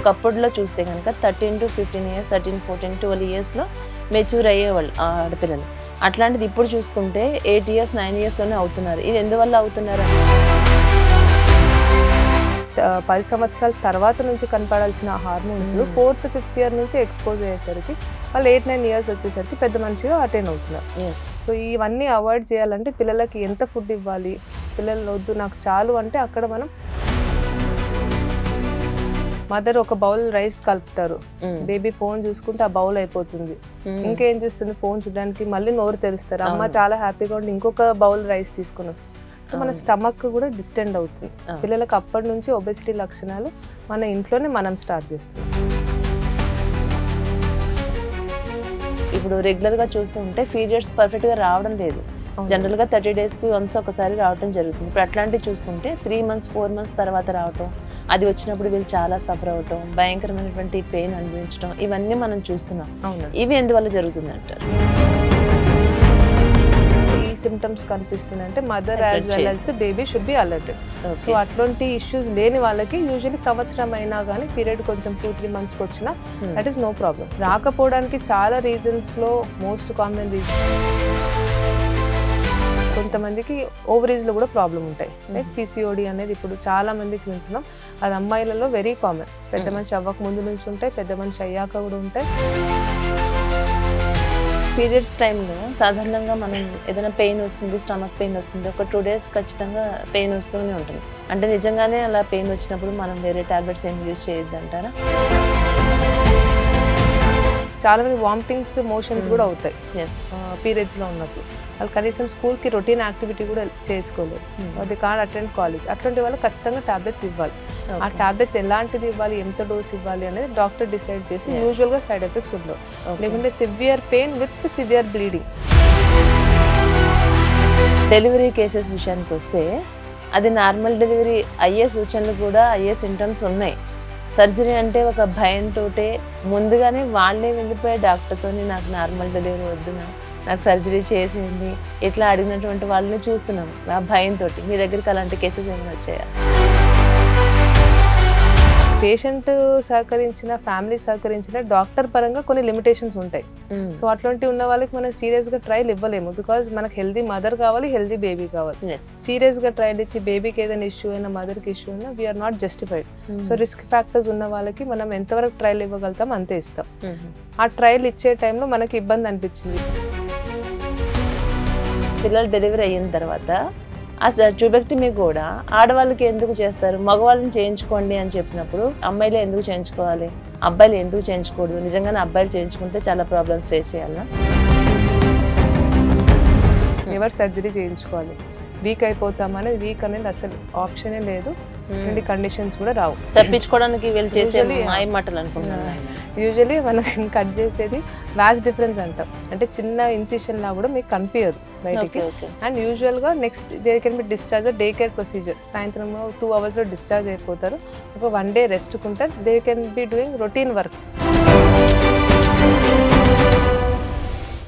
ఒకప్పుడులో చూస్తే కనుక 13 to 15 years, 13, 14, 12 yearsలో mature అయ్యేవాళ్ళు ఆడపిల్లలు. అట్లాంటిది ఇప్పుడు చూసుకుంటే 8 years, 9 yearsలోనే అవుతున్నారు. ఇది ఎందువల్ల అవుతున్నారు? 10 సంవత్సరాల తర్వాత నుంచి కనపడాల్సిన హార్మోన్స్ 4th, 5th year నుంచి ఎక్స్పోజ్ అయ్యేసరికి వాళ్ళు 8, 9 years వచ్చేసరికి పెద్ద మనిషిగా అటెండ్ అవుతున్నారు. సో ఇవన్నీ అవాయిడ్ చేయాలంటే పిల్లలకి ఎంత ఫుడ్ ఇవ్వాలి, పిల్లలు వద్దు నాకు చాలు అంటే అక్కడ మనం మదర్ ఒక బౌల్ రైస్ కలుపుతారు, బేబీ ఫోన్ చూసుకుంటే ఆ బౌల్ అయిపోతుంది, ఇంకేం చూస్తుంది ఫోన్ చూడడానికి, మళ్ళీ నోరు తెరుస్తారు, అమ్మ చాలా హ్యాపీగా ఉండి ఇంకొక బౌల్ రైస్ తీసుకొని వస్తుంది. సో మన స్టమక్ కూడా డిస్టెండ్ అవుతుంది. పిల్లలకు అప్పటి నుంచి ఒబెసిటీ లక్షణాలు మన ఇంట్లోనే మనం స్టార్ట్ చేస్తున్నాం. ఇప్పుడు రెగ్యులర్గా చూస్తూ ఉంటే పీరియడ్స్ పర్ఫెక్ట్గా రావడం లేదు. జనరల్గా 30 daysకి వన్స్ ఒకసారి రావడం జరుగుతుంది. ఇప్పుడు అట్లాంటివి చూసుకుంటే 3 months, 4 months తర్వాత రావటం, అది వచ్చినప్పుడు వీళ్ళు చాలా సఫర్ అవటం, భయంకరమైనటువంటి పెయిన్ అనుభవించడం, ఇవన్నీ మనం చూస్తున్నాం. ఇవి ఎందువల్ల జరుగుతుంది అంటారు? ఈ సిమ్టమ్స్ కనిపిస్తున్నాయి అంటే mother as well as the baby should be alerted. So అట్లాంటి ఇష్యూస్ లేని వాళ్ళకి యూజువల్లీ సంవత్సరం అయినా కానీ పీరియడ్ కొంచెం 2-3 monthsకి వచ్చినా దట్ ఈస్ నో ప్రాబ్లం. రాకపోవడానికి చాలా రీజన్స్లో మోస్ట్ కామన్ రీజన్ కొంతమందికి ఓవరీస్లో కూడా ప్రాబ్లం ఉంటాయి. లైక్ PCOD అనేది ఇప్పుడు చాలా మందికి వింటున్నాం. అది అమ్మాయిలలో వెరీ కామన్. పెద్ద మనిషి అవ్వక ముందు నుంచి ఉంటాయి, పెద్ద మనిషి అయ్యాక కూడా ఉంటాయి. పీరియడ్స్ టైంలో సాధారణంగా మనం ఏదైనా పెయిన్ వస్తుంది, స్టమక్ పెయిన్ వస్తుంది, ఒక 2 days ఖచ్చితంగా పెయిన్ వస్తూనే ఉంటుంది. అంటే నిజంగానే అలా పెయిన్ వచ్చినప్పుడు మనం వేరే టాబ్లెట్స్ ఏం యూజ్ చేయొద్దు అంటారా? చాలా మంది వామిటింగ్స్, మోషన్స్ కూడా అవుతాయి పీరియడ్స్లో ఉన్నప్పుడు. వాళ్ళు కనీసం స్కూల్కి రొటీన్ యాక్టివిటీ కూడా చేసుకోలేదు, అది కాన్ అటెండ్ కాలేజ్. అట్లాంటి వాళ్ళు ఖచ్చితంగా టాబ్లెట్స్ ఇవ్వాలి. ఆ టాబ్లెట్స్ ఎలాంటిది ఇవ్వాలి, ఎంత డోస్ ఇవ్వాలి అనేది డాక్టర్ డిసైడ్ చేసి యూజువల్గా సైడ్ ఎఫెక్ట్స్ ఉండవు. లేకుంటే severe pain with severe bleeding. Delivery cases విషయానికి వస్తే అది నార్మల్ డెలివరీ అయ్యే సూచనలు కూడా అయ్యే సింటమ్స్ ఉన్నాయి. సర్జరీ అంటే ఒక భయంతో ముందుగానే వాళ్ళే వెళ్ళిపోయే డాక్టర్తో నాకు నార్మల్ డెలివరీ వద్దు, నాకు సర్జరీ చేసింది ఇట్లా అడిగినటువంటి వాళ్ళని చూస్తున్నాం ఆ భయంతో. మీ దగ్గరికి అలాంటి కేసెస్ ఏమైనా వచ్చాయా? పేషెంట్ సహకరించిన, ఫ్యామిలీ సహకరించిన, డాక్టర్ పరంగా కొన్ని లిమిటేషన్స్ ఉంటాయి. సో అట్లాంటి ఉన్న వాళ్ళకి మనం సీరియస్గా ట్రయల్ ఇవ్వలేము. బికాజ్ మనకు హెల్దీ మదర్ కావాలి, హెల్దీ బేబీ కావాలి. సీరియస్గా ట్రయల్ ఇచ్చి బేబీకి ఏదైనా ఇష్యూ అయినా, మదర్కి ఇష్యూ అయినా we are not justified. So risk factors ఉన్న వాళ్ళకి మనం ఎంతవరకు ట్రయల్ ఇవ్వగలుగుతాం అంతే ఇస్తాం. ఆ ట్రయల్ ఇచ్చే టైంలో మనకి ఇబ్బంది అనిపించింది. పిల్లలు డెలివరీ అయిన తర్వాత ఆ ట్యూబెక్టమీ కూడా ఆడవాళ్ళకి ఎందుకు చేస్తారు, మగవాళ్ళని చేయించుకోండి అని చెప్పినప్పుడు అమ్మాయిలే ఎందుకు చేయించుకోవాలి, అబ్బాయిలు ఎందుకు చేయించుకోవద్దు? నిజంగానే అబ్బాయిలు చేయించుకుంటే చాలా ప్రాబ్లమ్స్ ఫేస్ చేయాలా? ఎవరు సర్జరీ చేయించుకోవాలి? వీక్ అయిపోతామనేది, వీక్ అనేది అసలు ఆప్షనే లేదు. కండిషన్స్ కూడా రావు. తప్పించుకోవడానికి వీళ్ళు చేసే మాయ మాటలు అనుకుంటున్నాను. యూజువల్లీ మనం కట్ చేసేది వాస్ డిఫరెన్స్ అంటాం. అంటే చిన్న ఇన్సిషన్ లా కూడా మీకు కనిపించదు బయటికి. అండ్ యూజువల్గా next they can be discharge, day care procedure. సాయంత్రం 2 hours డిశ్చార్జ్ అయిపోతారు. ఒక 1 day రెస్ట్ కుంటారు. They can be doing routine works.